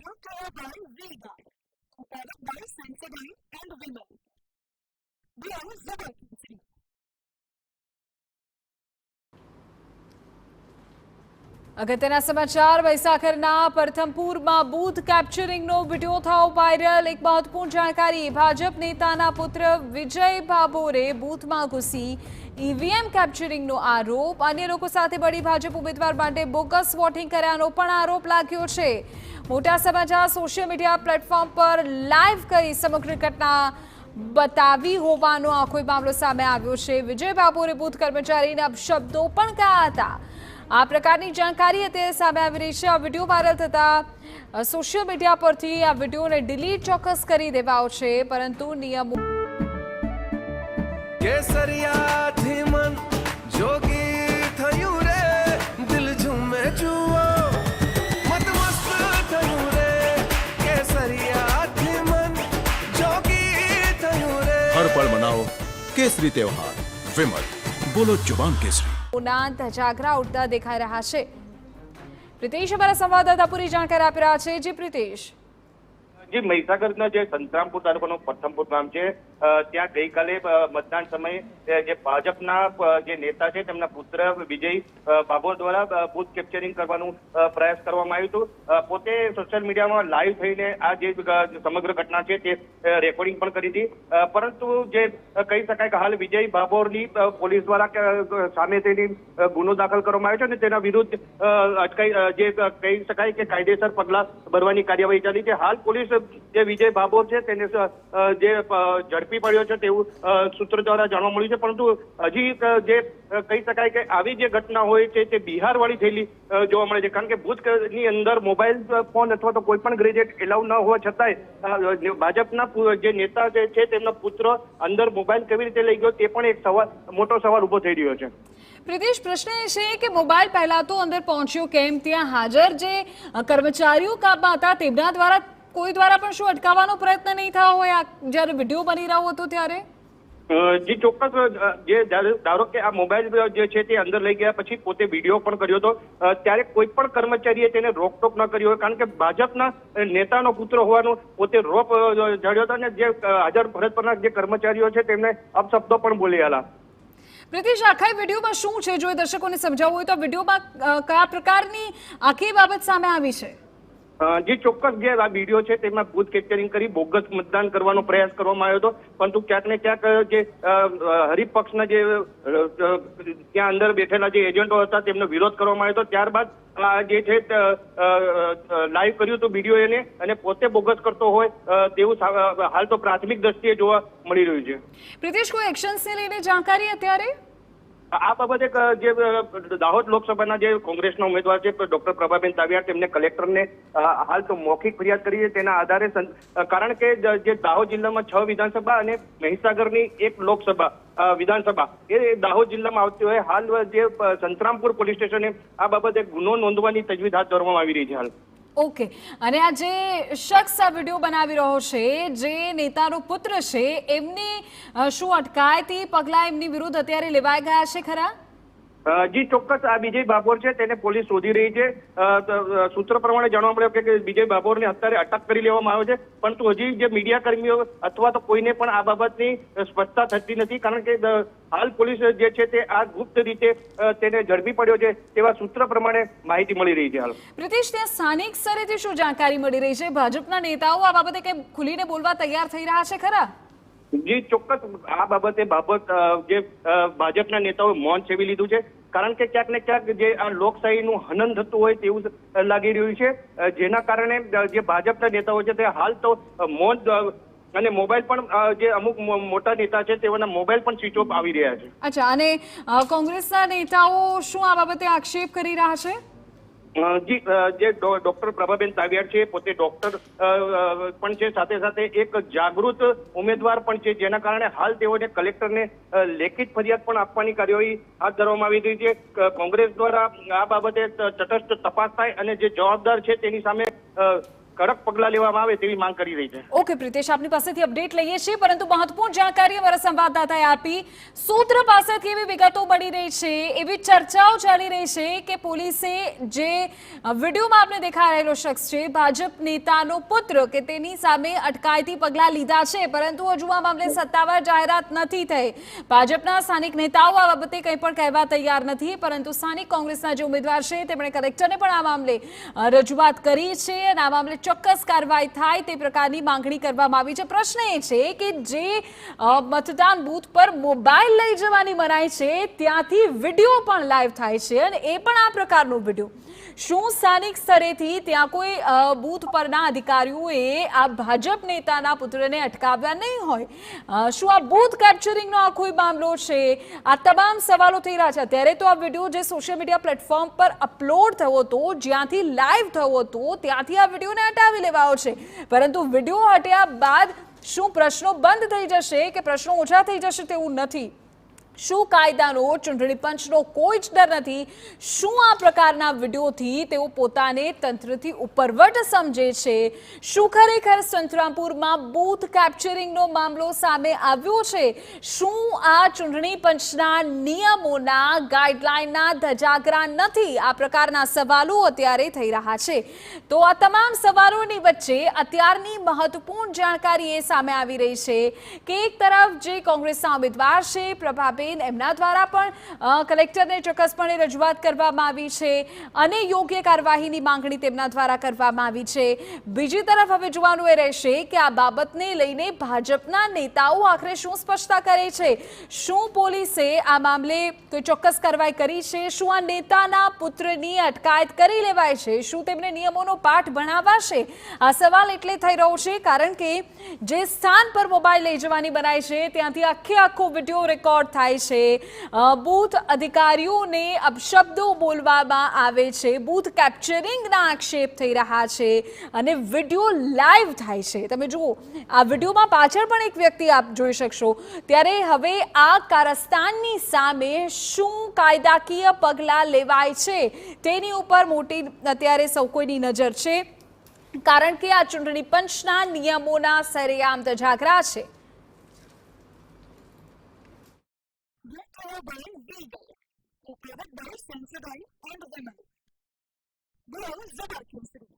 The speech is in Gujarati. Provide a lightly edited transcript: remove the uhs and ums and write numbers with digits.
brought to you by Vega, a product by Sensodyne and Vimal. We are Zubal. અગત્યના સમાચાર મહીસાગરના પ્રથમપુરમાં બૂથ કેપ્ચરિંગનો વિડીયો થયો વાયરલ। એક મહત્વપૂર્ણ જાણકારી, ભાજપ નેતાના પુત્ર વિજય ભાભોરે બૂથમાં ઘૂસી ઈવીએમ કેપ્ચરિંગનો આરોપ। અન્ય લોકો સાથે મળી ભાજપ ઉમેદવાર માટે બોગસ વોટિંગ કર્યાનો પણ આરોપ લાગ્યો છે। મોટા સમાચાર સોશિયલ મીડિયા પ્લેટફોર્મ પર લાઈવ કરી સમગ્ર ઘટના બતાવી હોવાનો આખો મામલો સામે આવ્યો છે। વિજય ભાભોરે બૂથ કર્મચારીના શબ્દો પણ કહ્યા હતા। આ પ્રકારની જાણકારી અત્યારે સામે આવી રહી છે। આ વિડીયો વાયરલ થતા સોશિયલ મીડિયા પરથી આ વિડીયોને ડિલીટ ચોક્કસ કરી દેવાયો છે, પરંતુ નિયમો કેસરિયાથી મન જોગી થયું રે, દિલ ઝૂમે જુઓ મત મસ્ત થયું રે, કેસરિયાથી મન જોગી થયું રે। हर पल मनाओ केसरी त्योहार। विमल, बोलो जुबान केसरी। ધજાગરા ઉડતા દેખાઈ રહ્યા છે। પ્રિતેશ અમારા સંવાદદાતા પૂરી જાણકારી આપી રહ્યા છે। જી પ્રિતેશ। જે મહીસાગરના જે સંતરામપુર તાલુકાનું પ્રથમપુર ગામ છે, ત્યાં ગઈકાલે મતદાન સમયે જે ભાજપના જે નેતા છે તેમના પુત્ર વિજય ભાભોર દ્વારા બૂથ કેપ્ચરિંગ કરવાનું પ્રયાસ કરવામાં આવ્યું હતું। પોતે સોશિયલ મીડિયામાં લાઈવ થઈને આ જે સમગ્ર ઘટના છે તે રેકોર્ડિંગ પણ કરી હતી, પરંતુ જે કહી શકાય કે હાલ વિજય ભાભોરની પોલીસ દ્વારા સામે તેની ગુનો દાખલ કરવામાં આવ્યો છે અને તેના વિરુદ્ધ અટકાઈ જે કહી શકાય કે કાયદેસર પગલાં ભરવાની કાર્યવાહી ચાલી છે। હાલ પોલીસ જે વિજય ભાભોર છે તેને જે ઝડપી પડ્યો છે તેવું સૂત્રો દ્વારા જાણવા મળ્યું છે, પરંતુ હજી જે કહી શકાય કે આવી જે ઘટના હોય છે તે બિહાર વાળી થયેલી જોવા મળે છે, કારણ કે બૂથની અંદર મોબાઈલ ફોન અથવા તો કોઈ પણ ગ્રેજેટ એલાઉ ન હોવા છતાંય ભાજપના જે નેતા છે તેમના પુત્ર અંદર મોબાઈલ કેવી રીતે લઈ ગયો તે પણ એક મોટો સવાલ ઉભો થઈ રહ્યો છે। પ્રિતેશ, પ્રશ્ન એ છે કે મોબાઈલ પહેલા તો અંદર પહોંચ્યો કેમ? ત્યાં હાજર જે કર્મચારીઓ કામમાં હતા તેમના દ્વારા કોઈ દ્વારા પણ શું અટકાવવાનો પ્રયત્ન નહીં થયો હોય જ્યારે વિડીયો બની રહ્યો હતો ત્યારે? જી ચોક્કસ, જે ધારો કે આ મોબાઈલ જે છે તે અંદર લઈ ગયા પછી પોતે વિડીયો પણ કર્યો હતો, ત્યારે કોઈ પણ કર્મચારીએ તેને રોકટોક ન કરી હોય, કારણ કે ભાજપના નેતાનો પુત્ર હોવાનું પોતે રોપ જડ્યો હતો અને જે હાજર ફરજ પરના જે કર્મચારીઓ છે તેમને અપશબ્દો પણ બોલ્યા। પ્રિતેશ, આખા વિડીયોમાં શું છે, જો દર્શકોને સમજાવવું હોય તો વિડીયોમાં કયા પ્રકારની આખી બાબત સામે આવી છે? જે ચોક્કસ જે આ વિડીયો છે તેમાં બૂથ કેપ્ચરિંગ કરી બોગસ મતદાન કરવાનો પ્રયાસ કરવામાં આવ્યો હતો, પરંતુ ક્યાંક ને ક્યાંક જે હરીફ પક્ષના જે ત્યાં અંદર બેઠેલા જે એજન્ટો હતા તેમનો વિરોધ કરવામાં આવ્યો હતો। ત્યારબાદ જે છે લાઈવ કર્યું હતું વિડીયો એને, અને પોતે બોગસ કરતો હોય તેવું હાલ તો પ્રાથમિક દ્રષ્ટિએ જોવા મળી રહ્યું છે। પ્રિતેશ, કોઈ એક્શન્સને લઈને જાણકારી અત્યારે? આ બાબતે જે દાહોદ લોકસભાના જે કોંગ્રેસના ઉમેદવાર છે ડોક્ટર પ્રભાબેન તાવિયાડ, તેમને કલેક્ટરને હાલ તો મૌખિક ફરિયાદ કરી છે। તેના આધારે, કારણ કે જે દાહોદ જિલ્લામાં 6 વિધાનસભા અને મહીસાગરની 1 લોકસભા વિધાનસભા એ દાહોદ જિલ્લામાં આવતી હોય, હાલ જે સંતરામપુર પોલીસ સ્ટેશને આ બાબતે ગુનો નોંધવાની તજવીજ હાથ ધરવામાં આવી રહી છે હાલ। ઓકે, અને આ જે શખ્સ આ વિડીયો બનાવી રહ્યો છે, જે નેતાનો પુત્ર છે, એમની શું અટકાયતી પગલાં એમની વિરુદ્ધ અત્યારે લેવાઈ ગયા છે ખરા? જી ચોક્કસ, આ વિજય ભાભોર છે તેને પોલીસ શોધી રહી છે। સૂત્રો પ્રમાણે જાણવા મળ્યું કે વિજય ભાભોરને અત્યારે અટક કરી લેવામાં આવ્યો છે, પરંતુ હજી જે મીડિયા કર્મીઓ અથવા તો કોઈને પણ આ બાબતની સ્પષ્ટતા થતી નથી, કારણ કે હાલ પોલીસ જે છે તે આ ગુપ્ત રીતે તેને ઝડપી પડ્યો છે તેવા સૂત્ર પ્રમાણે માહિતી મળી રહી છે હાલ। પ્રિતેશ, ત્યાં સ્થાનિક સ્તરેથી શું જાણકારી મળી રહી છે? ભાજપના નેતાઓ આ બાબતે કંઈ ખુલીને બોલવા તૈયાર થઈ રહ્યા છે ખરા? જી ચોક્કસ, આ બાબતે જે ભાજપના નેતાઓએ મૌન સેવી લીધું છે, કારણ કે ક્યાંક ને ક્યાંક જે આ લોકશાહીનું હનન થતું હોય તેવું લાગી રહ્યું છે, જેના કારણે જે ભાજપના નેતાઓ છે તે હાલ તો મૌન અને મોબાઈલ પણ જે અમુક મોટા નેતા છે તેઓના મોબાઈલ પણ સ્વિચ ઓફ આવી રહ્યા છે। અચ્છા, અને કોંગ્રેસના નેતાઓ શું આ બાબતે આક્ષેપ કરી રહ્યા છે? જી, જે ડોક્ટર પ્રભાબેન તાવિયાડ છે પોતે ડોક્ટર પણ છે, સાથે સાથે એક જાગૃત ઉમેદવાર પણ છે, જેના કારણે હાલ તેઓને કલેક્ટરને લેખિત ફરિયાદ પણ આપવાની કાર્યવાહી હાથ ધરવામાં આવી રહી છે। કોંગ્રેસ દ્વારા આ બાબતે તટસ્થ તપાસ થાય અને જે જવાબદાર છે તેની સામે કડક પગલાં લેવામાં આવે તેવી માંગ કરી રહી છે. ઓકે પ્રિતેશ, આપની પાસેથી અપડેટ લઈએ છીએ, પરંતુ મહત્વપૂર્ણ જાણકારી અમારા સંવાદદાતાએ આપી. સૂત્ર પાસેથી એવી વિગતો મળી રહી છે, એવી ચર્ચાઓ ચાલી રહી છે કે પોલીસે જે વિડીયોમાં આપને દેખાઈ રહેલો શખ્સ છે ભાજપ નેતાનો પુત્ર કે તેની સામે અટકાયતી પગલાં લીધા છે, પરંતુ હજુ આ મામલે સત્તાવાર જાહેરાત નથી થઈ. ભાજપના સ્થાનિક નેતાઓ આ બાબતે કંઈ પણ કહેવા તૈયાર નથી, પરંતુ સ્થાનિક કોંગ્રેસના જે ઉમેદવાર છે તેમણે કલેક્ટરને પણ આ મામલે રજૂઆત કરી છે અને આ મામલે ચોક્કસ કાર્યવાહી થાય તે પ્રકારની માંગણી કરવામાં આવી છે. પ્રશ્ન એ છે કે જે મતદાન બૂથ પર મોબાઈલ લઈ જવાની મનાઈ છે ત્યાંથી વિડીયો પણ લાઈવ થાય છે અને એ પણ આ પ્રકારનો વિડીયો. શું સ્થાનિક સ્તરેથી ત્યાં કોઈ બૂથ પરના અધિકારીઓએ આ ભાજપ નેતાના પુત્રને અટકાવ્યા નહીં હોય? શું આ બૂથ કેપ્ચરિંગનો આ કોઈ મામલો છે? આ તમામ સવાલો થઈ રહ્યા છે. ત્યારે તો આ વિડીયો જે સોશિયલ મીડિયા પ્લેટફોર્મ પર અપલોડ થયો હતો, જ્યાંથી લાઈવ થયો હતો, ત્યાંથી આ વિડીયોને હટાવી લેવાયો છે. પરંતુ વિડીયો હટ્યા બાદ શું પ્રશ્નો બંધ થઈ જશે કે પ્રશ્નો ઓછા થઈ જશે તેવું નથી. શું કાયદાનો, ચૂંટણી પંચનો કોઈ જ ડર નથી? શું આ પ્રકારના વિડીયોથી તેઓ પોતાને તંત્રથી ઉપરવટ સમજે છે? શું ખરેખર સંતરામપુરમાં બૂથ કેપ્ચરિંગનો મામલો સામે આવ્યો છે? શું આ ચૂંટણી પંચના નિયમોના, ગાઈડલાઈનના ધજાગરા નથી? આ પ્રકારના સવાલો અત્યારે થઈ રહ્યા છે. તો આ તમામ સવાલોની વચ્ચે અત્યારની મહત્વપૂર્ણ જાણકારી એ સામે આવી રહી છે કે એક તરફ જે કોંગ્રેસના ઉમેદવાર છે પ્રભાબેન, એમના દ્વારા પણ કલેક્ટરને ચોક્કસપણે રજૂઆત કરવામાં આવી છે અને યોગ્ય કાર્યવાહીની માંગણી તેમના દ્વારા કરવામાં આવી છે. બીજી તરફ હવે જોવાનું એ રહેશે કે આ બાબતને લઈને ભાજપના નેતાઓ આખરે શું સ્પષ્ટતા કરે છે. શું પોલીસે આ મામલે કોઈ ચોક્કસ કાર્યવાહી કરી છે? શું આ નેતાના પુત્રની અટકાયત કરી લેવાય છે? શું તેમને નિયમોનો પાઠ ભણાવાશે? આ સવાલ એટલે થઈ રહ્યો છે કારણ કે જે સ્થાન પર મોબાઈલ લઈ જવાની બનાય છે ત્યાંથી આખો વિડીયો રેકોર્ડ થાય છે. બૂથ અધિકારીઓને અપશબ્દો બોલવામાં આવે છે, બૂથ કેપ્ચરિંગના આક્ષેપ થઈ રહ્યા છે અને વિડીયો લાઈવ થાય છે. તમે જુઓ, આ વિડીયોમાં પાછળ પણ એક વ્યક્તિ આપ જોઈ શકશો. ત્યારે હવે આ કારસ્તાનની સામે શું કાયદાકીય પગલાં લેવાય છે તેની ઉપર મોટી અત્યારે સૌ કોઈની નજર છે, કારણ કે આ ચૂંટણી પંચના નિયમોના સરેઆમ ધજાગરા છે. by legal, powered by Sensodyne and Women. Below Zabar Keysri.